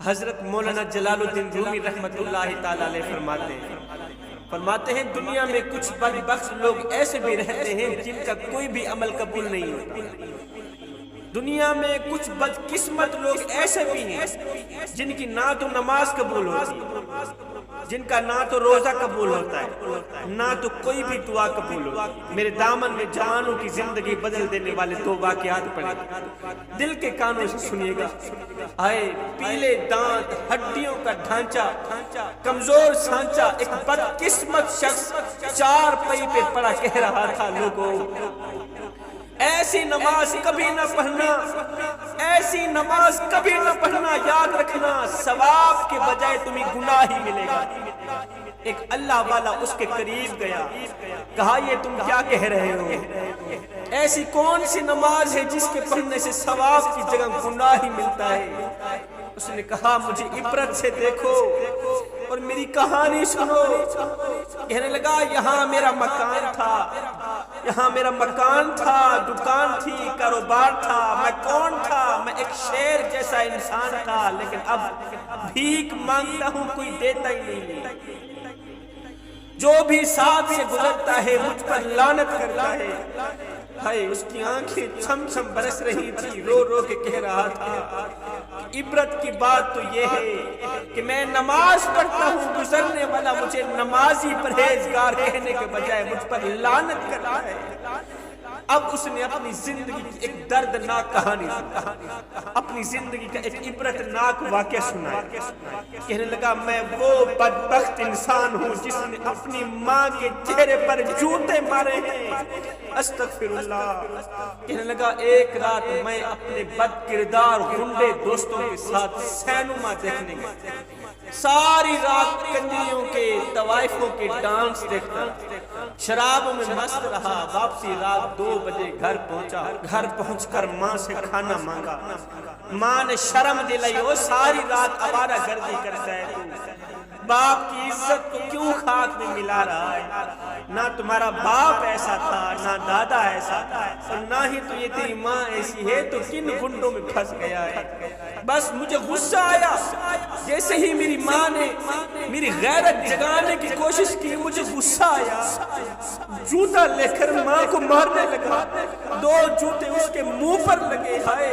حضرت مولانا جلال الدین رومی رحمت اللہ تعالی علیہ فرماتے ہیں دنیا میں کچھ بدبخت لوگ ایسے بھی رہتے ہیں جن کا کوئی بھی عمل قبول نہیں ہوتا۔ دنیا میں کچھ بدقسمت لوگ ایسے بھی ہیں جن کی نہ تو نماز قبول ہوتی ہے، جن کا نہ تو روزہ قبول ہوتا ہے، نہ تو کوئی بھی دعا قبول ہوتی ہے۔ میرے دامن میں جوانوں کی زندگی بدل دینے والے دو واقعات پڑے، دل کے کانوں سے سنیے گا۔ آئے پیلے دانت، ہڈیوں کا ڈھانچہ، کمزور سانچہ، ایک بدقسمت شخص چار پئی پہ پڑا کہہ رہا تھا، لوگوں ایسی نماز کبھی نہ پڑھنا، ایسی نماز کبھی نہ پڑھنا، یاد رکھنا ثواب کے بجائے تمہیں گناہ ہی ملے گا۔ ایک اللہ والا اس کے قریب گیا، کہا یہ تم کیا کہہ رہے ہو؟ ایسی کون سی نماز ہے جس کے پڑھنے سے ثواب کی جگہ گناہ ہی ملتا ہے؟ اس نے کہا مجھے عبرت سے دیکھو اور میری کہانی سنو۔ کہنے لگا یہاں میرا مکان تھا، یہاں میرا مکان تھا، دکان تھی، کاروبار تھا، میں کون تھا؟ میں ایک شیر جیسا انسان تھا، لیکن اب بھیک مانگتا ہوں کوئی دیتا ہی نہیں۔ جو بھی ساتھ سے گزرتا ہے مجھ پر لعنت کرتا ہے۔ ہائے اس کی آنکھیں چھم چھم برس رہی تھی، رو رو کے کہہ رہا تھا عبرت کی بات تو یہ ہے کہ میں نماز پڑھتا ہوں، گزرنے والا مجھے نمازی پرہیزگار کہنے کے بجائے مجھ پر لعنت کرتا ہے۔ اب اس نے اپنی زندگی کی ایک دردناک کہانی سنائی، اپنی زندگی کا ایک عبرتناک واقعہ سنا۔ کہنے لگا میں وہ بدبخت انسان ہوں جس نے اپنی ماں کے چہرے پر جوتے مارے ہیں، استغفر اللہ۔ کہنے لگا ایک رات میں اپنے بد کردار غنڈے دوستوں کے ساتھ سینما دیکھنے گیا، ساری رات کنجریوں کے طوائفوں کے ڈانس دیکھتا، شرابوں میں مست رہا۔ واپسی رات 2 بجے گھر پہنچا، گھر پہنچ کر ماں سے کھانا مانگا۔ ماں نے شرم دلائی، وہ ساری رات آوارہ گردی کرتا ہے تو باپ کی عزت کو کیوں خاک میں ملا رہا ہے؟ نہ تمہارا باپ ایسا تھا، نہ دادا ایسا تھا، اور نہ ہی تو یہ تیری ماں ایسی ہے، تو کن گنڈوں میں پھنس گیا ہے؟ بس مجھے غصہ آیا، جیسے ہی میری ماں نے میری غیرت جگانے کی کوشش کی، مجھے غصہ آیا، جوتا لے کر ماں کو مارنے لگا۔ 2 جوتے اس کے منہ پر لگے۔ ہائے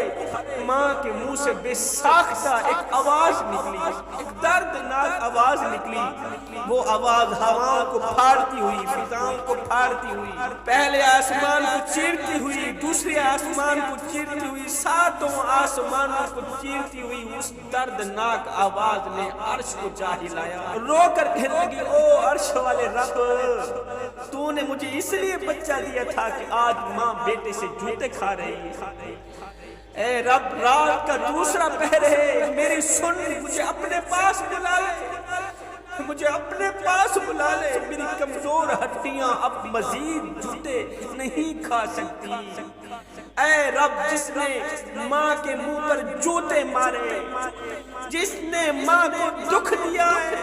ماں کے منہ سے بے ساختہ ایک آواز نکلی، ایک دردناک آواز نکلی۔ وہ آواز ہواؤں کو پھاڑتی ہوئی، فضاؤں کو پھاڑتی ہوئی، پہلے آسمان کو چیرتی ہوئی، دوسرے آسمان کو چیرتی ہوئی، 7 آسمانوں کو چیرتی ہوئی، اس دردناک آواز نے عرش کو جا ہلایا۔ رو کر کہنے لگی او عرش والے رب، تو نے مجھے اس لیے بچہ دیا تھا کہ آج ماں بیٹے سے جوتے کھا رہی ہے۔ اے رب رات کا دوسرا پہر ہے، میری سن، مجھے اپنے پاس بلا لے، مجھے اپنے پاس بلا لے، میری کمزور ہڈیاں اب مزید جوتے نہیں کھا سکتی۔ اے رب جس نے ماں کے منہ پر جوتے مارے، جس نے ماں کو دکھ دیا ہے،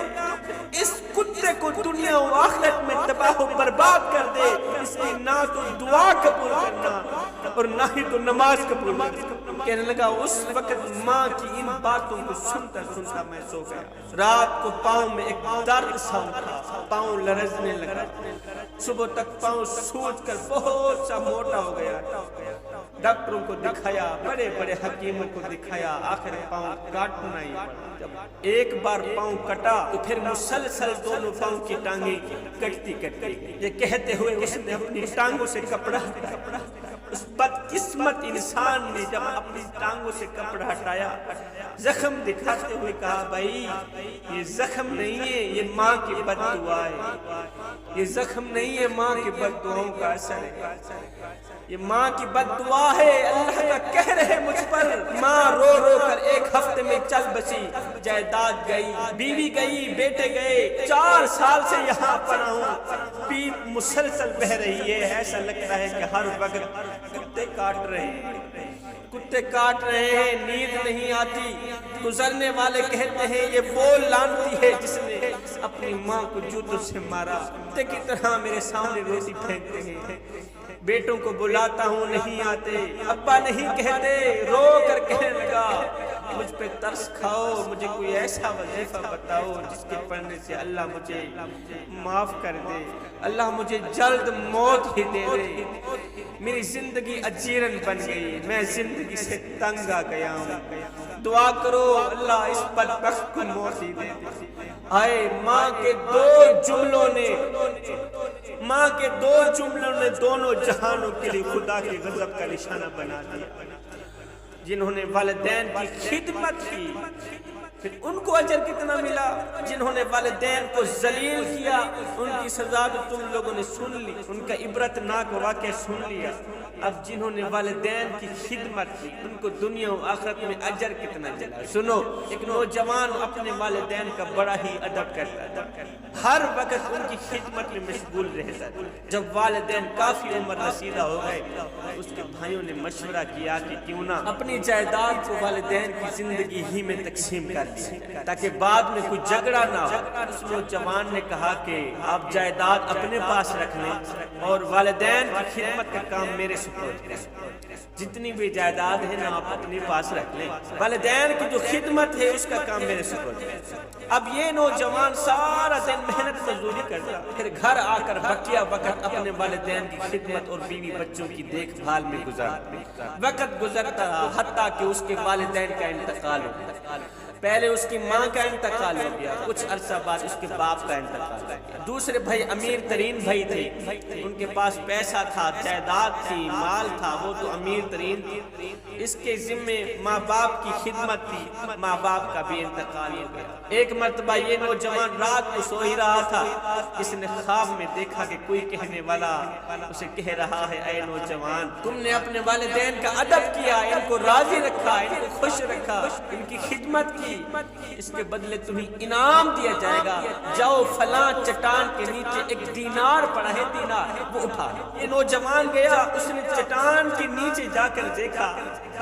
اس کتے کو دنیا و آخرت میں تباہ و برباد کر دے۔ اس کی نہ تو دعا قبول کرنا اور نہ ہی تو نماز قبول کرنا۔ کہنے لگا اس وقت ماں کی ان باتوں کو سنتا سنتا میں سو گیا۔ رات کو پاؤں میں ایک درد سا اٹھا، پاؤں لرزنے لگا، صبح تک پاؤں سوج کر بہت سا موٹا ہو گیا۔ ڈاکٹروں کو دکھایا، بڑے بڑے حکیموں کو دکھایا، آخر پاؤں کاٹنا ہی پڑا۔ جب ایک بار پاؤں کٹا تو پھر مسلسل دونوں پاؤں کی ٹانگیں کٹتی کٹتی، یہ کہتے ہوئے اس نے اپنی ٹانگوں سے کپڑا ہٹایا۔ اس بدقسمت انسان نے جب اپنی ٹانگوں سے کپڑا ہٹایا، زخم دکھاتے ہوئے کہا بھائی یہ زخم نہیں ہے، یہ ماں کی بد دعا ہے، یہ زخم نہیں ہے، ماں کی بد دعاؤں کا اثر ہے، یہ ماں کی بد دعا ہے، اللہ کا کہہ رہے مجھ پر۔ ماں رو رو کر 1 ہفتے میں چل بسی، جائیداد گئی، بیوی گئی، بیٹے گئے، 4 سال سے یہاں پر ہوں، پیٹ مسلسل بہ رہی ہے، ایسا لگتا ہے کہ ہر وقت کتے کاٹ رہے ہیں، کتے کاٹ رہے ہیں، نیند نہیں آتی۔ گزرنے والے کہتے ہیں یہ وہ لعنتی ہے جس نے اپنی ماں کو جوتوں سے مارا، کتے کی طرح میرے سامنے روٹی پھینکتے ہیں، بیٹوں کو بلاتا ہوں نہیں آتے، ابا نہیں کہتے، رو کر کہنے لگا مجھ پہ ترس کھاؤ، مجھے کوئی ایسا وظیفہ بتاؤ جس کے پڑھنے سے اللہ مجھے معاف کر دے، اللہ مجھے جلد موت ہی دے دے۔ میری زندگی اجیرن بن گئی، میں زندگی سے تنگ آ گیا ہوں، دعا کرو اللہ اس بدبخت کو موت ہی دے دے۔ آئے ماں کے دو جملوں نے دونوں جہانوں کے لیے خدا کے غضب کا نشانہ بنا دیا۔ جنہوں نے والدین کی خدمت کی، پھر ان کو اجر کتنا ملا؟ جنہوں نے والدین کو ذلیل کیا، ان کی سزا تو تم لوگوں نے سن لی، ان کا عبرتناک واقعہ سن لیا۔ اب جنہوں نے والدین کی خدمت کی، ان کو دنیا و آخرت میں اجر کتنا ملا؟ سنو، ایک نوجوان اپنے والدین کا بڑا ہی ادب کرتا تھا، ہر وقت ان کی خدمت میں مشغول رہتا تھا۔ جب والدین کافی عمر رسیدہ ہو گئے، اس کے بھائیوں نے مشورہ کیا کہ کیوں نہ اپنی جائیداد کو والدین کی زندگی ہی میں تقسیم کر دیا تاکہ بعد میں کوئی جھگڑا نہ ہو۔ اس نوجوان نے کہا کہ آپ جائیداد اپنے پاس رکھ لیں اور والدین کی خدمت کا کام میرے سپرد کریں۔ جتنی بھی جائیداد ہے نا آپ اپنے پاس رکھ لیں، والدین کی جو خدمت ہے اس کا کام میرے سپرد کریں۔ اب یہ نوجوان سارا دن محنت مزدوری کرتا، پھر گھر آ کر بقیہ وقت اپنے والدین کی خدمت اور بیوی بچوں کی دیکھ بھال میں گزارتا۔ وقت گزرتا رہا حتیٰ کہ اس کے والدین کا انتقال ہو گیا۔ پہلے اس کی ماں کا انتقال ہو گیا، کچھ عرصہ بعد اس کے باپ کا انتقال ہو گیا۔ دوسرے بھائی امیر ترین بھائی تھے، ان کے پاس پیسہ تھا، جائیداد تھی، مال تھا، وہ تو امیر ترین تھی۔ اس کے ذمے ماں باپ کی خدمت تھی، ماں باپ کا بھی انتقال ہو گیا۔ ایک مرتبہ یہ نوجوان رات کو سو ہی رہا تھا، اس نے خواب میں دیکھا کہ کوئی کہنے والا اسے کہہ رہا ہے، اے نوجوان تم نے اپنے والدین کا ادب کیا، ان کو راضی رکھا، ان کو خوش رکھا، ان کی خدمت کی، اس کے بدلے تمہیں انعام دیا جائے گا، جاؤ فلاں چٹان کے نیچے ایک دینار پڑا ہے، دینار وہ اٹھا۔ یہ نوجوان گیا، اس نے چٹان کے نیچے جا کر دیکھا،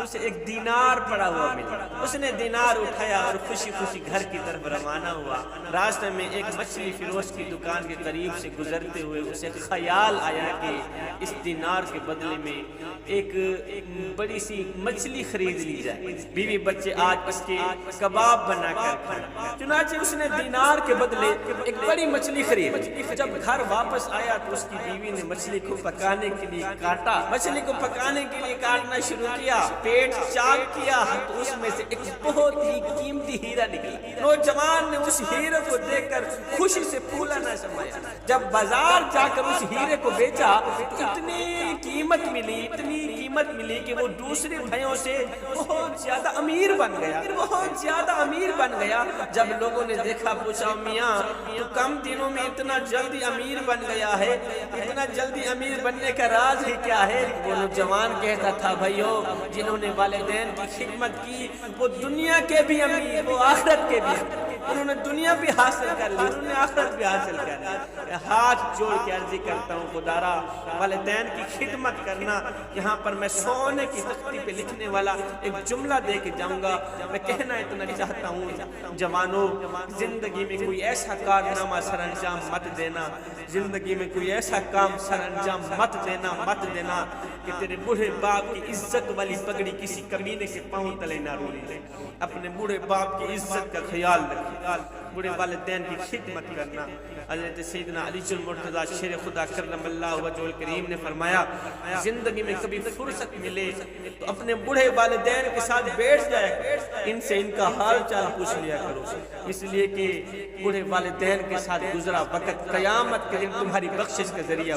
اسے ایک دینار پڑا ہوا ملا۔ اس نے دینار اٹھایا اور خوشی خوشی گھر کی طرف روانہ ہوا۔ راستے میں ایک مچھلی فروش کی دکان کے قریب سے گزرتے ہوئے اسے خیال آیا کہ اس دینار کے بدلے میں ایک بڑی سی مچھلی خرید لی جائے، بیوی بچے آج اس کے کباب بنا کر کھائیں۔ چنانچہ اس نے دینار کے بدلے ایک بڑی مچھلی خریدی۔ جب گھر واپس آیا تو اس کی بیوی نے مچھلی کو پکانے کے لیے کاٹا، مچھلی کو پکانے کے لیے کاٹنا شروع کیا، پیٹ چاک کیا تو اس میں سے ایک بہت ہی قیمتی ہیرا نکلا۔ نوجوان نے اس ہیرے کو دیکھ کر خوشی سے پھولا نہ سمایا۔ جب بازار جا کر اس ہیرے کو بیچا تو اتنی قیمت ملی کہ وہ دوسرے بھائیوں سے بہت زیادہ امیر بن گیا۔ جب لوگوں نے دیکھا پوچھا میاں تو کم دنوں میں اتنا جلدی امیر بن گیا ہے، اتنا جلدی امیر بننے کا راز ہی کیا ہے؟ وہ نوجوان کہتا تھا بھائیو جنہوں نے والدین کی خدمت کی وہ دنیا کے بھی امیر، وہ آخرت کے بھی امیر، انہوں نے دنیا بھی حاصل کر لی، انہوں نے آخرت بھی حاصل کر لی۔ ہاتھ جوڑ کے عرضی کرتا ہوں خدارا والدین کی خدمت کرنا، یہاں پر میں سونے کی تختی پہ لکھنے والا ایک جملہ دے کے جاؤں گا۔ میں کہنا اتنا چاہتا ہوں جوانوں، زندگی میں کوئی ایسا کارنامہ سر انجام مت دینا، زندگی میں کوئی ایسا کام سر انجام مت دینا کہ تیرے بوڑھے باپ کی عزت والی پگڑی کسی کمینے کے پاؤں تلے نہ رولی لے۔ اپنے بوڑھے باپ کی عزت کا خیال رکھنا، بوڑھے والدین کی خدمت کرنا۔ حضرت سیدنا علی المرتضی شیر خدا کرم اللہ وجہہ الکریم نے فرمایا زندگی میں کبھی فرصت ملے تو اپنے بوڑھے والدین کے ساتھ بیٹھ جائے، ان سے ان کا حال چال پوچھ لیا کرو، اس لیے کہ بوڑھے والدین کے ساتھ گزرا وقت قیامت کے دن تمہاری بخشش کا ذریعہ